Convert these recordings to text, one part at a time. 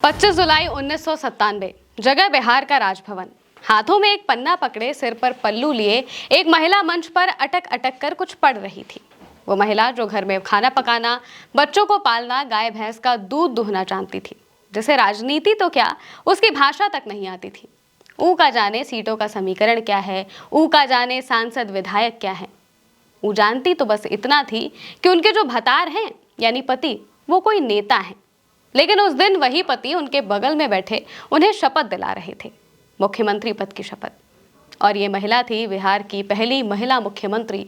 25 जुलाई 1997, जगह बिहार का राजभवन। हाथों में एक पन्ना पकड़े, सिर पर पल्लू लिए एक महिला मंच पर अटक अटक कर कुछ पढ़ रही थी। वो महिला जो घर में खाना पकाना, बच्चों को पालना, गाय भैंस का दूध दूहना जानती थी, जिसे राजनीति तो क्या, उसकी भाषा तक नहीं आती थी। ऊ का जाने सीटों का समीकरण क्या है, ऊ का जाने सांसद विधायक क्या है। वो जानती तो बस इतना थी कि उनके जो भतार हैं यानी पति, वो कोई नेता है। लेकिन उस दिन वही पति उनके बगल में बैठे उन्हें शपथ दिला रहे थे, मुख्यमंत्री पद की शपथ। और ये महिला थी बिहार की पहली महिला मुख्यमंत्री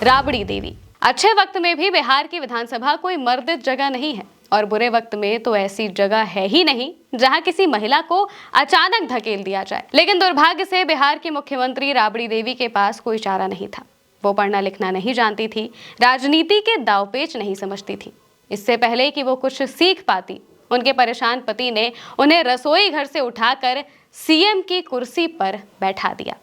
राबड़ी देवी। अच्छे वक्त में भी बिहार की विधानसभा कोई मर्दित जगह नहीं है, और बुरे वक्त में तो ऐसी जगह है ही नहीं जहां किसी महिला को अचानक धकेल दिया जाए। लेकिन दुर्भाग्य से बिहार की मुख्यमंत्री राबड़ी देवी के पास कोई चारा नहीं था। वो पढ़ना लिखना नहीं जानती थी, राजनीति के दावपेच नहीं समझती थी। इससे पहले कि वो कुछ सीख पाती, उनके परेशान पति ने उन्हें रसोई घर से उठाकर सीएम की कुर्सी पर बैठा दिया।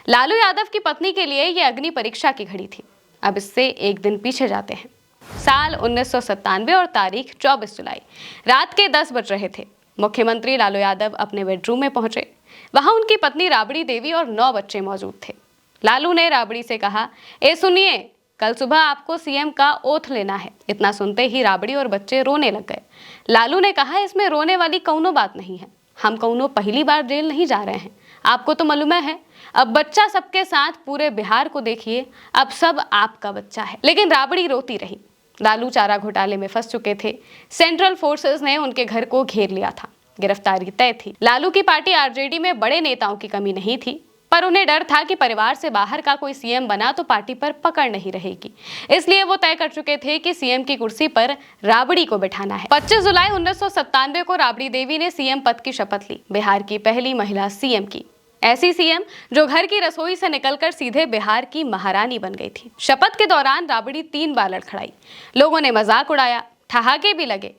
लालू यादव की पत्नी के लिए ये अग्नि परीक्षा की घड़ी थी। अब इससे एक दिन पीछे जाते हैं। साल 1997 और तारीख 24 जुलाई, रात के 10 बज रहे थे। मुख्यमंत्री लालू यादव अपने बेडरूम में पहुंचे। वहां उनकी पत्नी राबड़ी देवी और 9 बच्चे मौजूद थे। लालू ने राबड़ी से कहा, ए सुनिए, कल सुबह आपको सीएम का ओथ लेना है। इतना सुनते ही राबड़ी और बच्चे रोने लग गए। लालू ने कहा, इसमें रोने वाली कौनो बात नहीं है, हम कौनो पहली बार जेल नहीं जा रहे हैं, आपको तो मालूम है। अब बच्चा सबके साथ पूरे बिहार को देखिए, अब सब आपका बच्चा है। लेकिन राबड़ी रोती रही। लालू चारा घोटाले में फंस चुके थे। सेंट्रल फोर्सेस ने उनके घर को घेर लिया था। गिरफ्तारी तय थी। लालू की पार्टी आरजेडी में बड़े नेताओं की कमी नहीं थी, पर उन्हें डर था कि परिवार से बाहर का कोई सीएम बना तो पार्टी पर पकड़ नहीं रहेगी। इसलिए वो तय कर चुके थे कि सीएम की कुर्सी पर राबड़ी को बिठाना है। 25 जुलाई 1997 को राबड़ी देवी ने सीएम पद की शपथ ली, बिहार की पहली महिला सीएम की। ऐसी सीएम जो घर की रसोई से निकलकर सीधे बिहार की महारानी बन गई थी। शपथ के दौरान राबड़ी 3 बार लड़खड़ाई। लोगों ने मजाक उड़ाया, ठहाके भी लगे।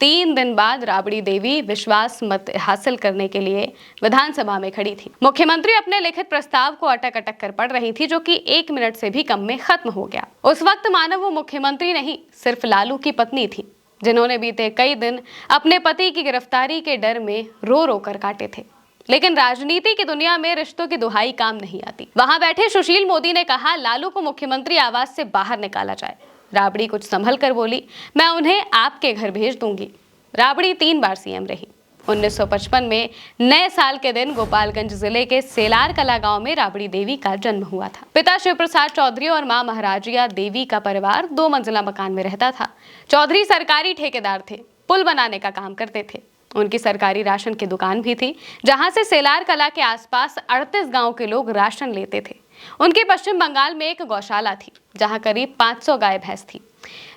3 दिन बाद राबड़ी देवी विश्वास मत हासिल करने के लिए विधानसभा में खड़ी थी। मुख्यमंत्री अपने लिखित प्रस्ताव को अटक अटक कर पढ़ रही थी, जो कि 1 मिनट से भी कम में खत्म हो गया। उस वक्त मानो वो मुख्यमंत्री नहीं, सिर्फ लालू की पत्नी थी, जिन्होंने बीते कई दिन अपने पति की गिरफ्तारी के डर में रो रो कर काटे थे। लेकिन राजनीति की दुनिया में रिश्तों की दुहाई काम नहीं आती। वहां बैठे सुशील मोदी ने कहा, लालू को मुख्यमंत्री आवास से बाहर निकाला जाए। राबड़ी कुछ संभल कर बोली, मैं उन्हें आपके घर भेज दूंगी। राबड़ी 3 बार सीएम रही। 1955 में नए साल के दिन गोपालगंज जिले के सेलार कला गांव में राबड़ी देवी का जन्म हुआ था। पिता शिव प्रसाद चौधरी और मां महाराजिया देवी का परिवार 2 मंजिला मकान में रहता था। चौधरी सरकारी ठेकेदार थे, पुल बनाने का काम करते थे। उनकी सरकारी राशन की दुकान भी थी, जहां से सेलार कला के आसपास 38 गांव के लोग राशन लेते थे। उनकी पश्चिम बंगाल में एक गौशाला थी, जहां करीब 500 गाय भैंस थी।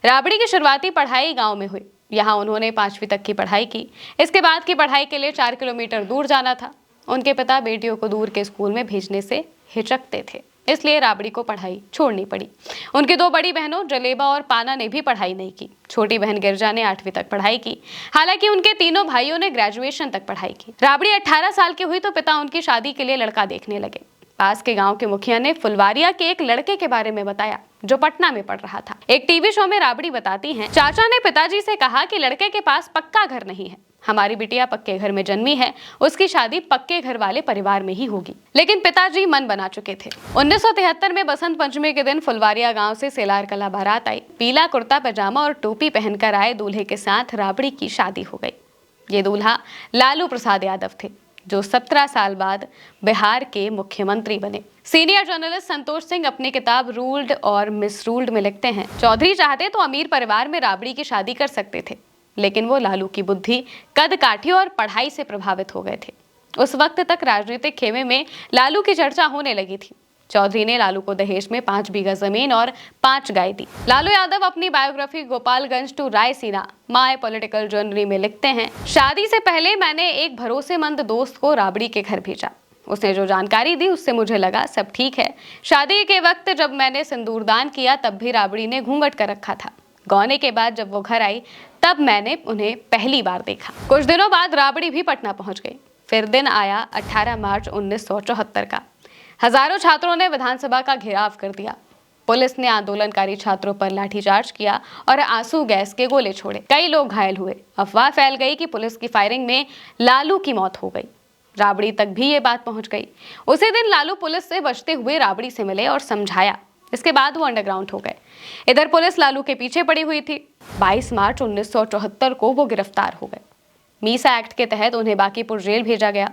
राबड़ी की शुरुआती पढ़ाई गांव में हुई। यहाँ उन्होंने 5वीं तक की पढ़ाई की। इसके बाद की पढ़ाई के लिए 4 किलोमीटर दूर जाना था। उनके पिता बेटियों को दूर के स्कूल में भेजने से हिचकते थे, इसलिए राबड़ी को पढ़ाई छोड़नी पड़ी। उनकी 2 बड़ी बहनों जलेबा और पाना ने भी पढ़ाई नहीं की। छोटी बहन गिरजा ने 8वीं तक पढ़ाई की। हालांकि उनके तीनों भाइयों ने ग्रेजुएशन तक पढ़ाई की। राबड़ी 18 साल की हुई तो पिता उनकी शादी के लिए लड़का देखने लगे। पास के गांव के मुखिया ने फुलवारिया के एक लड़के के बारे में बताया, जो पटना में पढ़ रहा था। एक टीवी शो में राबड़ी बताती हैं, चाचा ने पिताजी से कहा कि लड़के के पास पक्का घर नहीं है, हमारी बिटिया पक्के घर में जन्मी है, उसकी शादी पक्के घर वाले परिवार में ही होगी। लेकिन पिताजी मन बना चुके थे। 1973 में बसंत पंचमी के दिन फुलवारिया गांव से सेलार कला बारात आई। पीला कुर्ता पैजामा और टोपी पहनकर आए दूल्हे के साथ राबड़ी की शादी हो गई। ये दूल्हा लालू प्रसाद यादव थे, जो 17 साल बाद बिहार के मुख्यमंत्री बने। सीनियर जर्नलिस्ट संतोष सिंह अपनी किताब रूल्ड और मिसरूल्ड में लिखते हैं, चौधरी चाहते तो अमीर परिवार में राबड़ी की शादी कर सकते थे, लेकिन वो लालू की बुद्धि, कद काठी और पढ़ाई से प्रभावित हो गए थे। उस वक्त तक राजनीतिक खेमे में लालू की चर्चा होने लगी थी। चौधरी ने लालू को दहेज में 5 बीघा जमीन और 5 गाय दी। लालू यादव अपनी biography Gopalganj to Raisina my political journey में लिखते हैं, शादी से पहले मैंने एक भरोसेमंद दोस्त को राबड़ी के घर भेजा। उसने जो जानकारी दी उससे मुझे लगा सब ठीक है। शादी के वक्त जब मैंने सिंदूरदान किया तब भी राबड़ी ने घूंघट कर रखा था। गौने के बाद जब वो घर आई तब मैंने उन्हें पहली बार देखा। कुछ दिनों बाद राबड़ी भी पटना पहुंच गई। फिर दिन आया 18 मार्च 1974 का। हजारों छात्रों ने विधानसभा का घेराव कर दिया। पुलिस ने आंदोलनकारी छात्रों पर लाठीचार्ज किया और आंसू गैस के गोले छोड़े। कई लोग घायल हुए। अफवाह फैल गई कि पुलिस की फायरिंग में लालू की मौत हो गई। राबड़ी तक भी ये बात पहुंच गई। उसी दिन लालू पुलिस से बचते हुए राबड़ी से मिले और समझाया। इसके बाद वो अंडरग्राउंड हो गए। इधर पुलिस लालू के पीछे पड़ी हुई थी। 22 मार्च 1974 को वो गिरफ्तार हो गए। मीसा एक्ट के तहत उन्हें बांकीपुर जेल भेजा गया।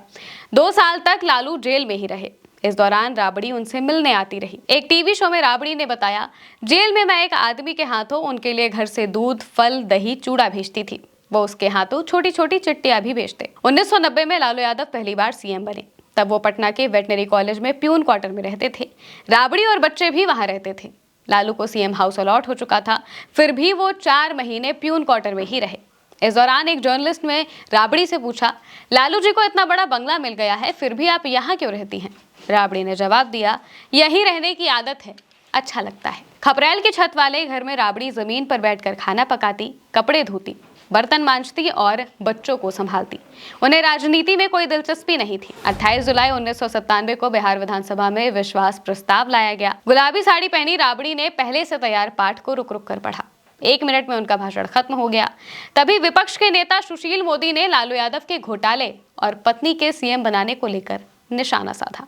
2 साल तक लालू जेल में ही रहे। इस दौरान राबड़ी उनसे मिलने आती रही। एक टीवी शो में राबड़ी ने बताया, जेल में मैं एक आदमी के हाथों उनके लिए घर से दूध, फल, दही, चूड़ा भेजती थी। वो उसके हाथों छोटी छोटी चिट्ठियां भी भेजते। 1990 में लालू यादव पहली बार सीएम बने। तब वो पटना के वेटनरी कॉलेज में प्यून क्वार्टर में रहते थे। राबड़ी और बच्चे भी वहां रहते थे। लालू को सीएम हाउस अलॉट हो चुका था, फिर भी वो 4 महीने प्यून क्वार्टर में ही रहे। इस दौरान एक जर्नलिस्ट ने राबड़ी से पूछा, लालू जी को इतना बड़ा बंगला मिल गया है, फिर भी आप यहाँ क्यों रहती हैं? राबड़ी ने जवाब दिया, यही रहने की आदत है, अच्छा लगता है। खपरेल की छत वाले घर में राबड़ी जमीन पर बैठकर खाना पकाती, कपड़े धोती, बर्तन मांजती और बच्चों को संभालती। उन्हें राजनीति में कोई दिलचस्पी नहीं थी। 28 जुलाई 1997 को बिहार विधानसभा में विश्वास प्रस्ताव लाया गया। गुलाबी साड़ी पहनी राबड़ी ने पहले से तैयार पाठ को रुक रुक कर पढ़ा। 1 मिनट में उनका भाषण खत्म हो गया। तभी विपक्ष के नेता सुशील मोदी ने लालू यादव के घोटाले और पत्नी के सीएम बनाने को लेकर निशाना साधा।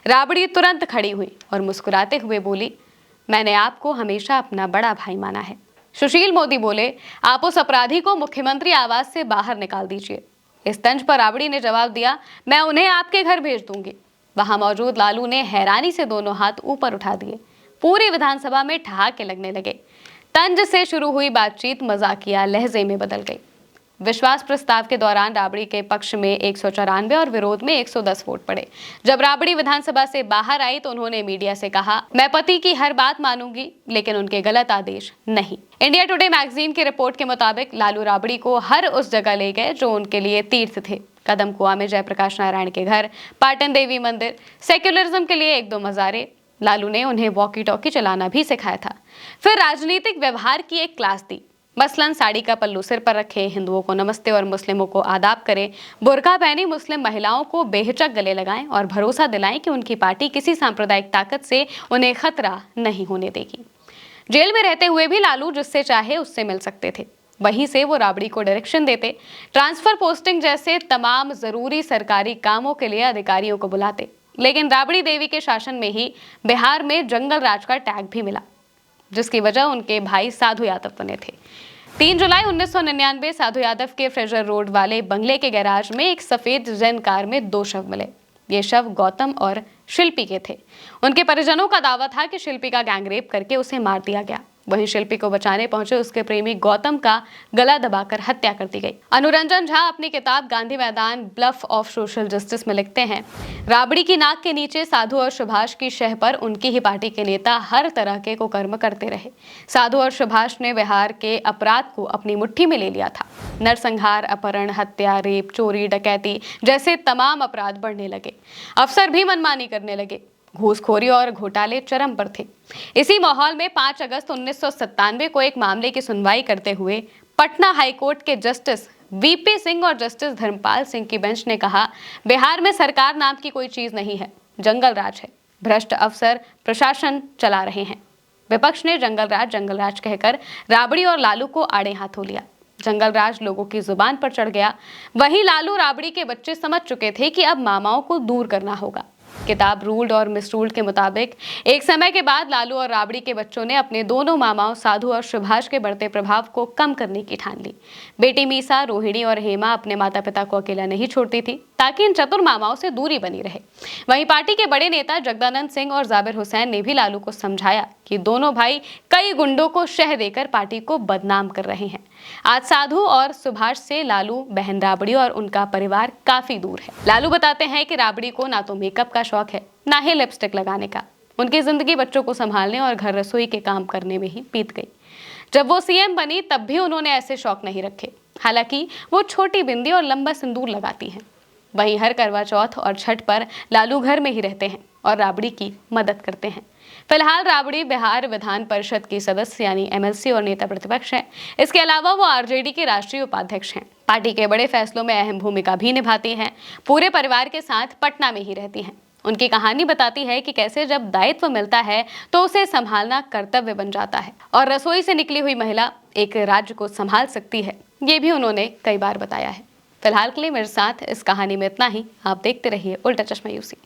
राबड़ी तुरंत खड़ी हुई और मुस्कुराते हुए बोली, मैंने आपको हमेशा अपना बड़ा भाई माना है। सुशील मोदी बोले, आप उस अपराधी को मुख्यमंत्री आवास से बाहर निकाल दीजिए। इस तंज पर राबड़ी ने जवाब दिया, मैं उन्हें आपके घर भेज दूंगी। वहां मौजूद लालू ने हैरानी से दोनों हाथ ऊपर उठा दिए। पूरी विधानसभा में ठहाके लगने लगे। तंज से शुरू हुई बातचीत मजाकिया लहजे में बदल गई। विश्वास प्रस्ताव के दौरान राबड़ी के पक्ष में 194 और विरोध में 110 वोट पड़े। जब राबड़ी विधानसभा से बाहर आई तो उन्होंने मीडिया से कहा, मैं पति की हर बात मानूंगी, लेकिन उनके गलत आदेश नहीं। इंडिया टुडे मैगजीन की रिपोर्ट के मुताबिक लालू राबड़ी को हर उस जगह ले गए जो उनके लिए तीर्थ थे। कदम कुआं में जयप्रकाश नारायण के घर, पाटन देवी मंदिर, सेक्युलरिज्म के लिए 1-2 मजारे। लालू ने उन्हें वॉकी टॉकी चलाना भी सिखाया था। फिर राजनीतिक व्यवहार की एक क्लास दी। मसलन साड़ी का पल्लू सिर पर रखें, हिंदुओं को नमस्ते और मुस्लिमों को आदाब करें, बुर्का पहनी मुस्लिम महिलाओं को बेहिचक गले लगाएं और भरोसा दिलाएं कि उनकी पार्टी किसी सांप्रदायिक ताकत से उन्हें खतरा नहीं होने देगी। जेल में रहते हुए भी लालू जिससे चाहे उससे मिल सकते थे। वहीं से वो राबड़ी को डायरेक्शन देते, ट्रांसफर पोस्टिंग जैसे तमाम जरूरी सरकारी कामों के लिए अधिकारियों को बुलाते। लेकिन राबड़ी देवी के शासन में ही बिहार में जंगल राज का टैग भी मिला, जिसकी वजह उनके भाई साधु यादव बने थे। 3 जुलाई 1999 साधु यादव के फ्रेजर रोड वाले बंगले के गैराज में एक सफेद जेन कार में 2 शव मिले। ये शव गौतम और शिल्पी के थे। उनके परिजनों का दावा था कि शिल्पी का गैंगरेप करके उसे मार दिया गया। वहीं शिल्पी को बचाने पहुंचे उसके प्रेमी गौतम का गला दबाकर हत्या कर दी गई। अनुरंजन झा अपनी किताब गांधी मैदान ब्लफ ऑफ सोशल जस्टिस में लिखते हैं, राबड़ी की नाक के नीचे साधु और सुभाष की शह पर उनकी ही पार्टी के नेता हर तरह के कुकर्म करते रहे। साधु और सुभाष ने बिहार के अपराध को अपनी मुट्ठी में ले लिया था। नरसंहार, अपहरण, हत्या, रेप, चोरी, डकैती जैसे तमाम अपराध बढ़ने लगे। अफसर भी मनमानी करने लगे। घूसखोरी और घोटाले चरम पर थे। इसी माहौल में 5 अगस्त 1997 को एक मामले की सुनवाई करते हुए पटना हाईकोर्ट के जस्टिस वीपी सिंह और जस्टिस धर्मपाल सिंह की बेंच ने कहा, बिहार में सरकार नाम की कोई चीज नहीं है, जंगल राज है। भ्रष्ट अफसर प्रशासन चला रहे हैं। विपक्ष ने जंगल राज कहकर राबड़ी और लालू को आड़े हाथों लिया। जंगल राज लोगों की जुबान पर चढ़ गया। वहीं लालू राबड़ी के बच्चे समझ चुके थे कि अब मामाओं को दूर करना होगा। किताब रूल्ड और मिसरूल्ड के मुताबिक एक समय के बाद लालू और राबड़ी के बच्चों ने अपने दोनों मामाओं साधु और सुभाष के बढ़ते प्रभाव को कम करने की ठान ली। बेटी मीसा, रोहिणी और हेमा अपने माता पिता को अकेला नहीं छोड़ती थी ताकि इन चतुर मामाओं से दूरी बनी रहे। वहीं पार्टी के बड़े नेता जगदानंद सिंह और जाबिर हुसैन ने भी लालू को समझाया कि दोनों भाई कई गुंडों को शह देकर पार्टी को बदनाम कर रहे हैं। आज साधु और सुभाष से लालू, बहन राबड़ी और उनका परिवार काफी दूर है। लालू बताते हैं कि राबड़ी को ना तो मेकअप का शौक है, ना ही लिपस्टिक लगाने का। उनकी जिंदगी बच्चों को संभालने और घर रसोई के काम करने में ही बीत गई। जब वो सीएम बनी तब भी उन्होंने ऐसे शौक नहीं रखे। हालांकि वो छोटी बिंदी और लंबा सिंदूर लगाती हैं। वहीं हर करवा चौथ और छठ पर लालू घर में ही रहते हैं और राबड़ी की मदद करते हैं। फिलहाल राबड़ी बिहार विधान परिषद की सदस्य यानी एमएलसी और नेता प्रतिपक्ष हैं। इसके अलावा वो आरजेडी के राष्ट्रीय उपाध्यक्ष हैं। पार्टी के बड़े फैसलों में अहम भूमिका भी निभाती हैं। पूरे परिवार के साथ पटना में ही रहती हैं उनकी कहानी बताती है कि कैसे जब दायित्व मिलता है तो उसे संभालना कर्तव्य बन जाता है और रसोई से निकली हुई महिला एक राज्य को संभाल सकती है। ये भी उन्होंने कई बार बताया है। फिलहाल के लिए मेरे साथ इस कहानी में इतना ही। आप देखते रहिए उल्टा चश्मा यूसी।